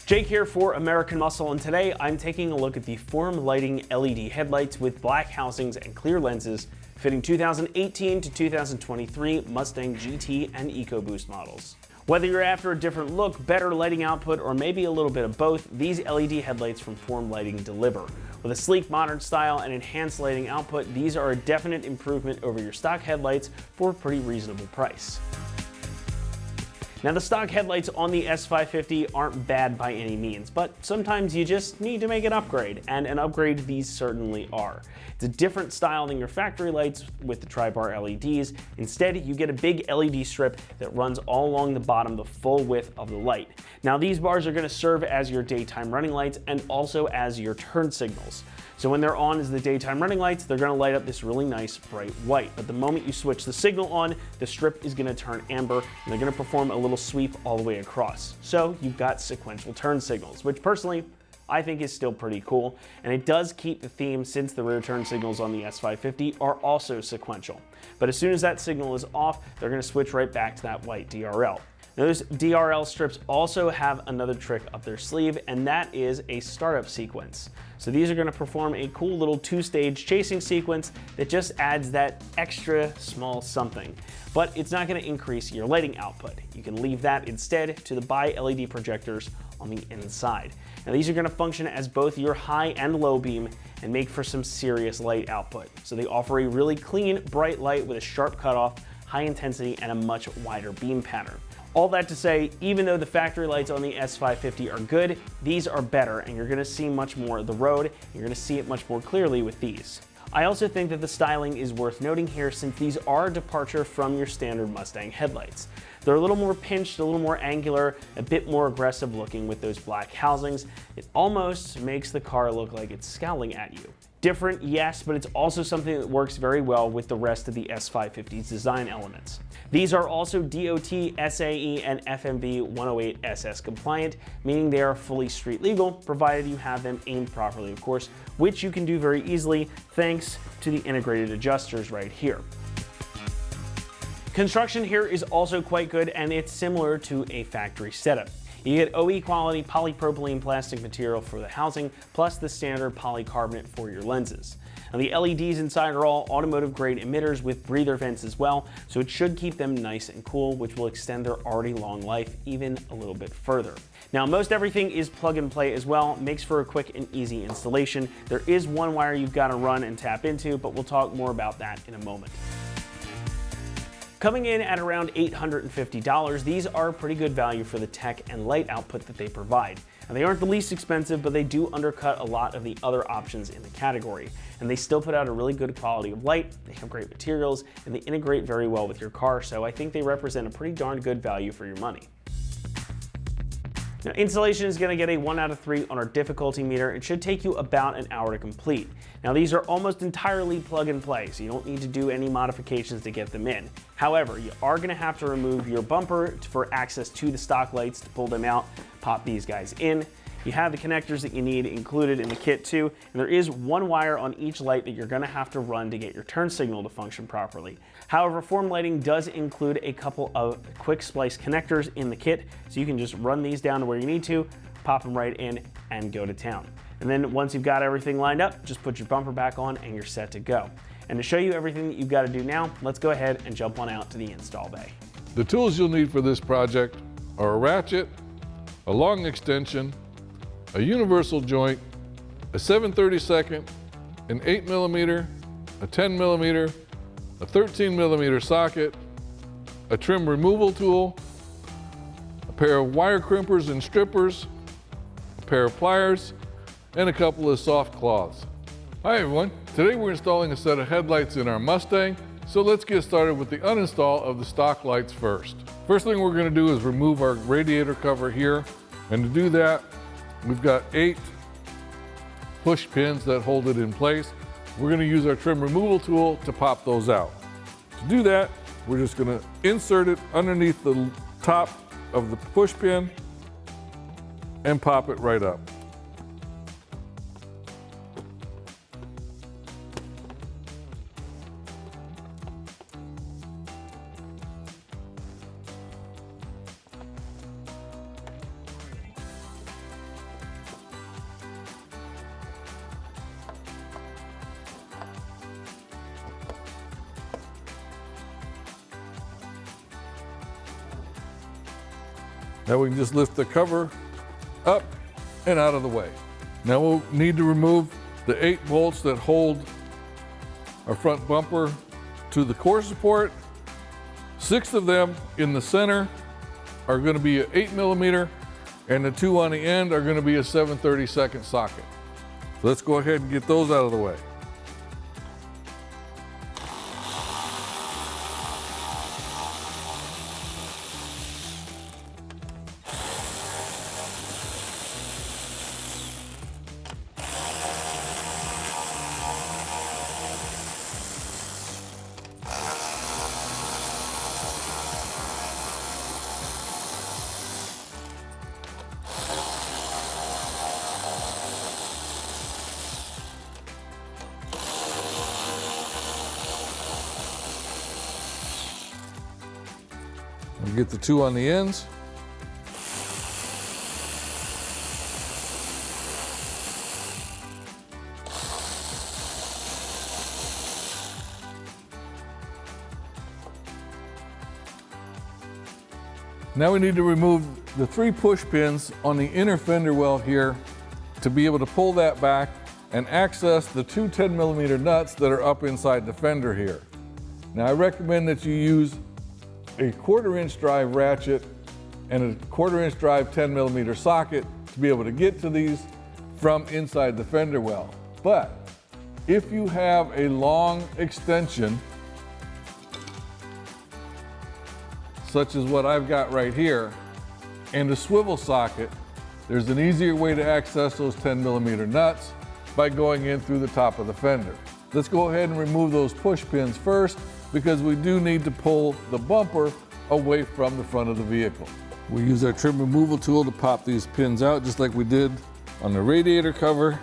Jake here for American Muscle, and today I'm taking a look at the Form Lighting LED headlights with black housings and clear lenses fitting 2018 to 2023 Mustang GT and EcoBoost models. Whether you're after a different look, better lighting output, or maybe a little bit of both, these LED headlights from Form Lighting deliver. With a sleek, modern style and enhanced lighting output, these are a definite improvement over your stock headlights for a pretty reasonable price. Now, the stock headlights on the S550 aren't bad by any means, but sometimes you just need to make an upgrade, and an upgrade these certainly are. It's a different style than your factory lights with the tri-bar LEDs. Instead, you get a big LED strip that runs all along the bottom the full width of the light. Now, these bars are going to serve as your daytime running lights and also as your turn signals. So when they're on as the daytime running lights, they're going to light up this really nice bright white. But the moment you switch the signal on, the strip is going to turn amber, and they're going to perform a little sweep all the way across. So you've got sequential turn signals, which personally I think is still pretty cool. And it does keep the theme since the rear turn signals on the S550 are also sequential. But as soon as that signal is off, they're going to switch right back to that white DRL. Now, those DRL strips also have another trick up their sleeve, and that is a startup sequence. So these are going to perform a cool little two-stage chasing sequence that just adds that extra small something. But it's not going to increase your lighting output. You can leave that instead to the bi-LED projectors on the inside. Now, these are going to function as both your high and low beam and make for some serious light output. So they offer a really clean, bright light with a sharp cutoff, high intensity, and a much wider beam pattern. All that to say, even though the factory lights on the S550 are good, these are better, and you're going to see much more of the road. You're going to see it much more clearly with these. I also think that the styling is worth noting here, since these are a departure from your standard Mustang headlights. They're a little more pinched, a little more angular, a bit more aggressive looking with those black housings. It almost makes the car look like it's scowling at you. Different, yes, but it's also something that works very well with the rest of the S550's design elements. These are also DOT, SAE, and FMV 108 SS compliant, meaning they are fully street legal, provided you have them aimed properly, of course, which you can do very easily thanks to the integrated adjusters right here. Construction here is also quite good, and it's similar to a factory setup. You get OE quality polypropylene plastic material for the housing, plus the standard polycarbonate for your lenses. Now, the LEDs inside are all automotive grade emitters with breather vents as well, so it should keep them nice and cool, which will extend their already long life even a little bit further. Now, most everything is plug and play as well, makes for a quick and easy installation. There is one wire you've got to run and tap into, but we'll talk more about that in a moment. Coming in at around $850, these are a pretty good value for the tech and light output that they provide. And they aren't the least expensive, but they do undercut a lot of the other options in the category. And they still put out a really good quality of light, they have great materials, and they integrate very well with your car, so I think they represent a pretty darn good value for your money. Now, installation is going to get a 1 out of 3 on our difficulty meter. It should take you about an hour to complete. Now, these are almost entirely plug and play, so you don't need to do any modifications to get them in. However, you are going to have to remove your bumper for access to the stock lights. To pull them out, pop these guys in. You have the connectors that you need included in the kit too, and there is one wire on each light that you're going to have to run to get your turn signal to function properly. However, Form Lighting does include a couple of quick splice connectors in the kit, so you can just run these down to where you need to, pop them right in, and go to town. And then once you've got everything lined up, just put your bumper back on and you're set to go. And to show you everything that you've got to do now, let's go ahead and jump on out to the install bay. The tools you'll need for this project are a ratchet, a long extension, a universal joint, a 7/32, an 8mm, a 10mm, a 13mm socket, a trim removal tool, a pair of wire crimpers and strippers, a pair of pliers, and a couple of soft cloths. Hi everyone, today we're installing a set of headlights in our Mustang, so let's get started with the uninstall of the stock lights first. First thing we're going to do is remove our radiator cover here, and to do that, we've got 8 push pins that hold it in place. We're going to use our trim removal tool to pop those out. To do that, we're just going to insert it underneath the top of the push pin and pop it right up. Now we can just lift the cover up and out of the way. Now we'll need to remove the 8 bolts that hold our front bumper to the core support. 6 of them in the center are going to be an 8mm, and the 2 on the end are going to be a 7/32 socket. So let's go ahead and get those out of the way. We'll get the 2 on the ends. Now we need to remove the 3 push pins on the inner fender well here to be able to pull that back and access the 2 10mm nuts that are up inside the fender here. Now I recommend that you use a 1/4" drive ratchet and a 1/4" drive 10mm socket to be able to get to these from inside the fender well. But if you have a long extension, such as what I've got right here, and a swivel socket, there's an easier way to access those 10mm nuts by going in through the top of the fender. Let's go ahead and remove those push pins first, because we do need to pull the bumper away from the front of the vehicle. We use our trim removal tool to pop these pins out, just like we did on the radiator cover.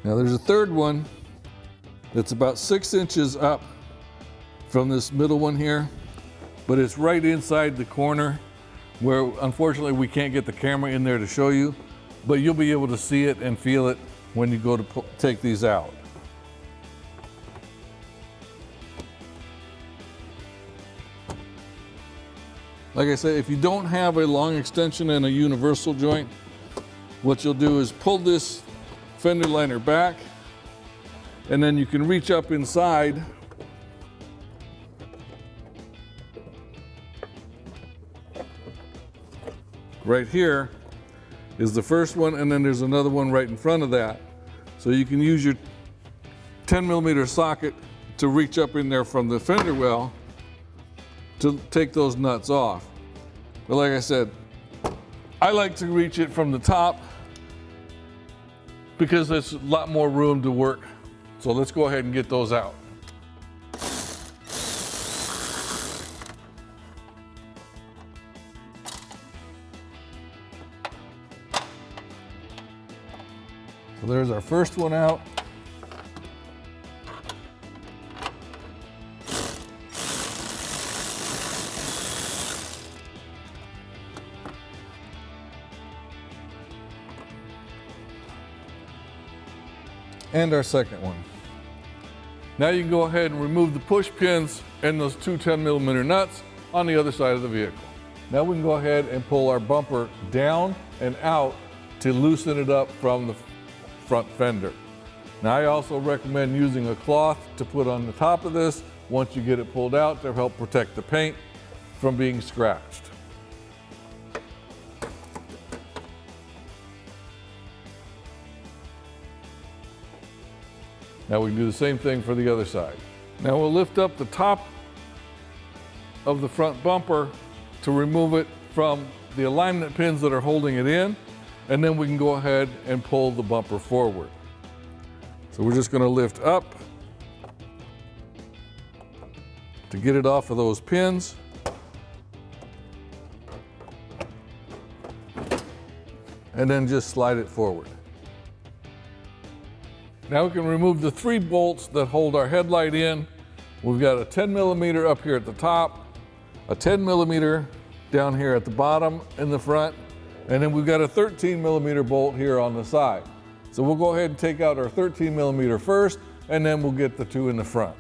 Now there's a third one that's about 6 inches up from this middle one here, but it's right inside the corner where unfortunately we can't get the camera in there to show you, but you'll be able to see it and feel it when you go to take these out. Like I said, if you don't have a long extension and a universal joint, what you'll do is pull this fender liner back, and then you can reach up inside right here is the first one, and then there's another one right in front of that. So you can use your 10mm socket to reach up in there from the fender well to take those nuts off. But like I said, I like to reach it from the top because there's a lot more room to work. So let's go ahead and get those out. So there's our first one out. And our second one. Now you can go ahead and remove the push pins and those 2 10mm nuts on the other side of the vehicle. Now we can go ahead and pull our bumper down and out to loosen it up from the front fender. Now I also recommend using a cloth to put on the top of this once you get it pulled out to help protect the paint from being scratched. Now we can do the same thing for the other side. Now we'll lift up the top of the front bumper to remove it from the alignment pins that are holding it in, and then we can go ahead and pull the bumper forward. So we're just going to lift up to get it off of those pins. And then just slide it forward. Now we can remove the 3 bolts that hold our headlight in. We've got a 10mm up here at the top, a 10mm down here at the bottom in the front, and then we've got a 13mm bolt here on the side. So we'll go ahead and take out our 13 millimeter first, and then we'll get the two in the front.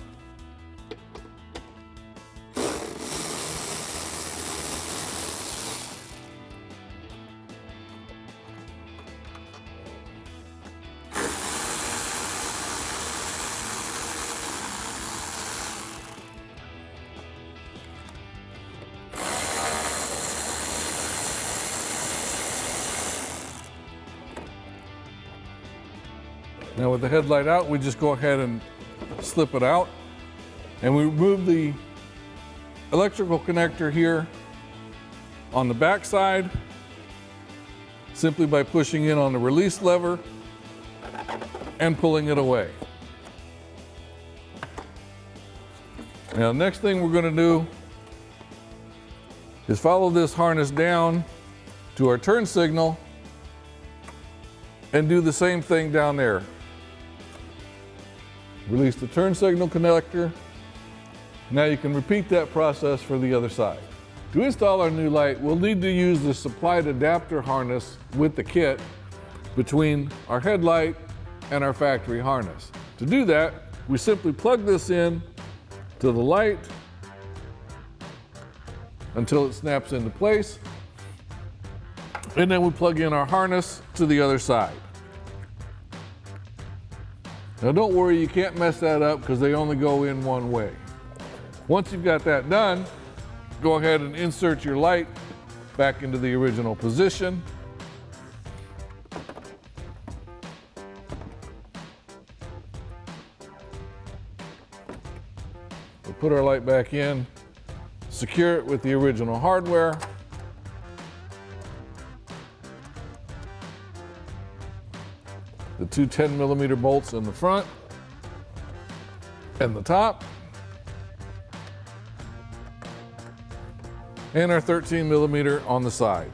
Now with the headlight out, we just go ahead and slip it out. And we remove the electrical connector here on the back side simply by pushing in on the release lever and pulling it away. Now, next thing we're going to do is follow this harness down to our turn signal and do the same thing down there. Release the turn signal connector. Now you can repeat that process for the other side. To install our new light, we'll need to use the supplied adapter harness with the kit between our headlight and our factory harness. To do that, we simply plug this in to the light until it snaps into place, and then we plug in our harness to the other side. Now don't worry, you can't mess that up because they only go in one way. Once you've got that done, go ahead and insert your light back into the original position. We'll put our light back in, secure it with the original hardware. The two 10 millimeter bolts in the front and the top, and our 13 millimeter on the side.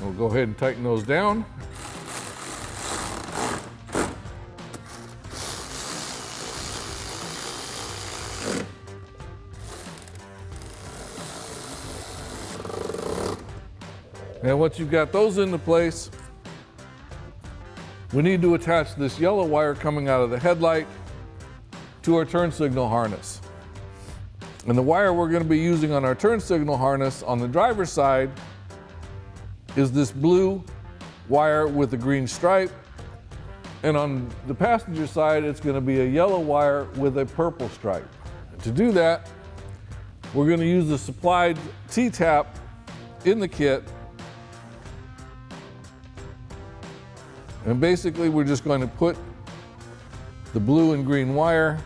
We'll go ahead and tighten those down. And once you've got those into place, we need to attach this yellow wire coming out of the headlight to our turn signal harness. And the wire we're going to be using on our turn signal harness on the driver's side is this blue wire with a green stripe. And on the passenger side, it's going to be a yellow wire with a purple stripe. To do that, we're going to use the supplied T-tap in the kit. And basically, we're just going to put the blue and green wire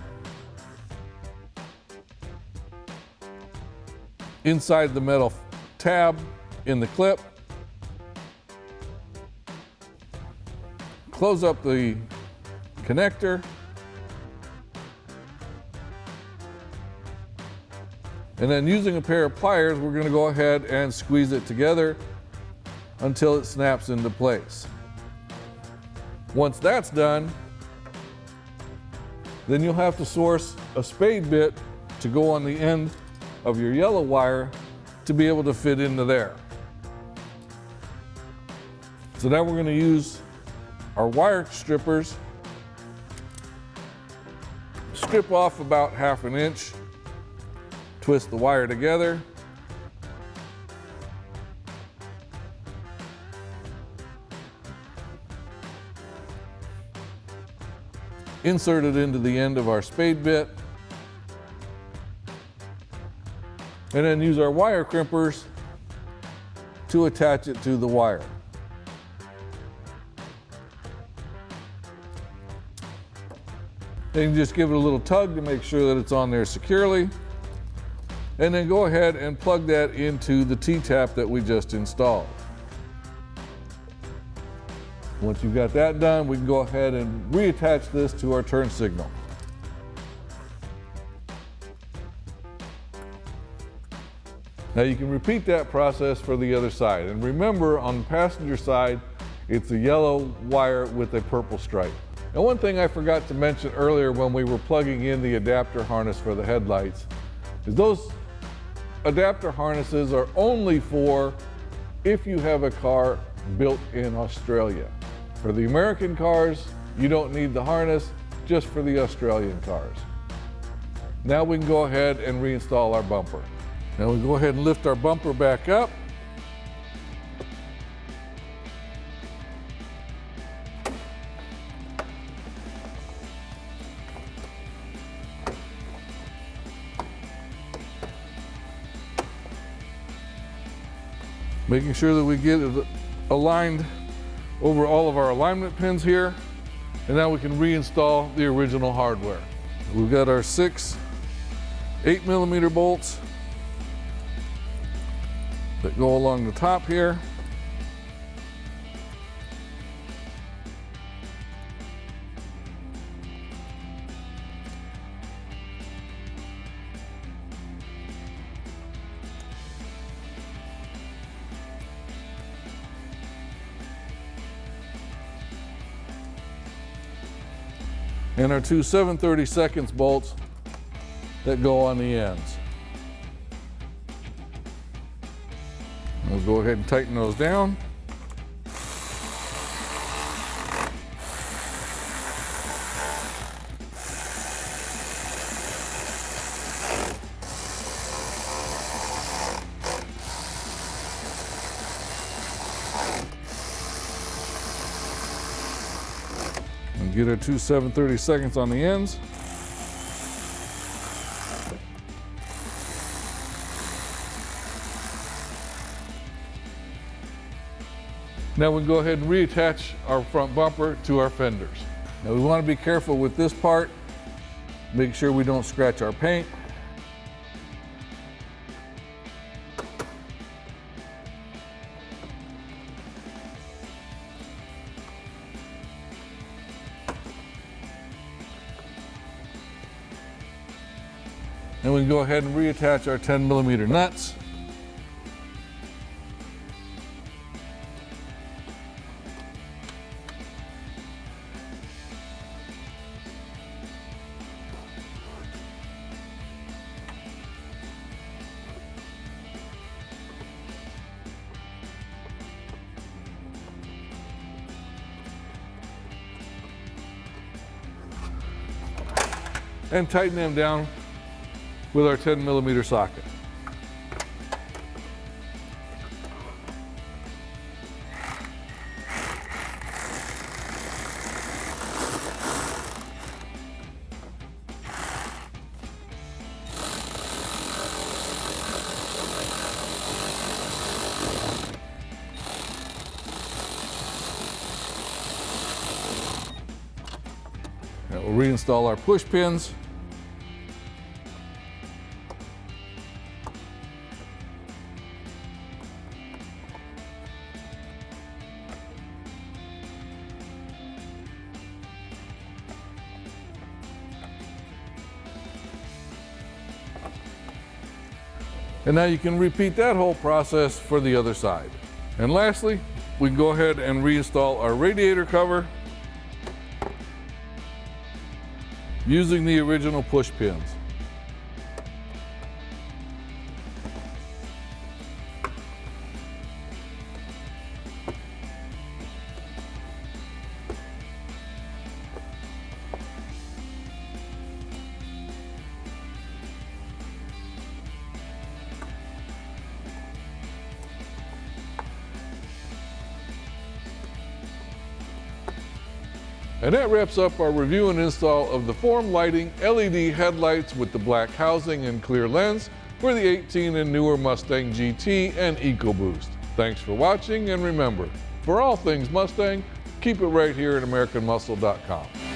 inside the metal tab in the clip. Close up the connector. And then using a pair of pliers, we're going to go ahead and squeeze it together until it snaps into place. Once that's done, then you'll have to source a spade bit to go on the end of your yellow wire to be able to fit into there. So now we're going to use our wire strippers. Strip off about 1/2 inch, twist the wire together. Insert it into the end of our spade bit, and then use our wire crimpers to attach it to the wire. Then you just give it a little tug to make sure that it's on there securely, and then go ahead and plug that into the T-tap that we just installed. Once you've got that done, we can go ahead and reattach this to our turn signal. Now you can repeat that process for the other side. And remember, on the passenger side, it's a yellow wire with a purple stripe. Now, one thing I forgot to mention earlier when we were plugging in the adapter harness for the headlights is those adapter harnesses are only for if you have a car built in Australia. For the American cars, you don't need the harness, just for the Australian cars. Now we can go ahead and reinstall our bumper. Now we go ahead and lift our bumper back up. Making sure that we get it aligned over all of our alignment pins here. And now we can reinstall the original hardware. We've got our 6 8mm bolts that go along the top here. And our 2 7/32 bolts that go on the ends. We'll go ahead and tighten those down. And get our 2 7/32 on the ends. Now we can go ahead and reattach our front bumper to our fenders. Now we want to be careful with this part. Make sure we don't scratch our paint. And we can go ahead and reattach our 10mm nuts. And tighten them down with our 10mm socket. Now we'll reinstall our push pins. And now you can repeat that whole process for the other side. And lastly, we can go ahead and reinstall our radiator cover using the original push pins. And that wraps up our review and install of the Form Lighting LED headlights with the black housing and clear lens for the 18 and newer Mustang GT and EcoBoost. Thanks for watching, and remember, for all things Mustang, keep it right here at AmericanMuscle.com.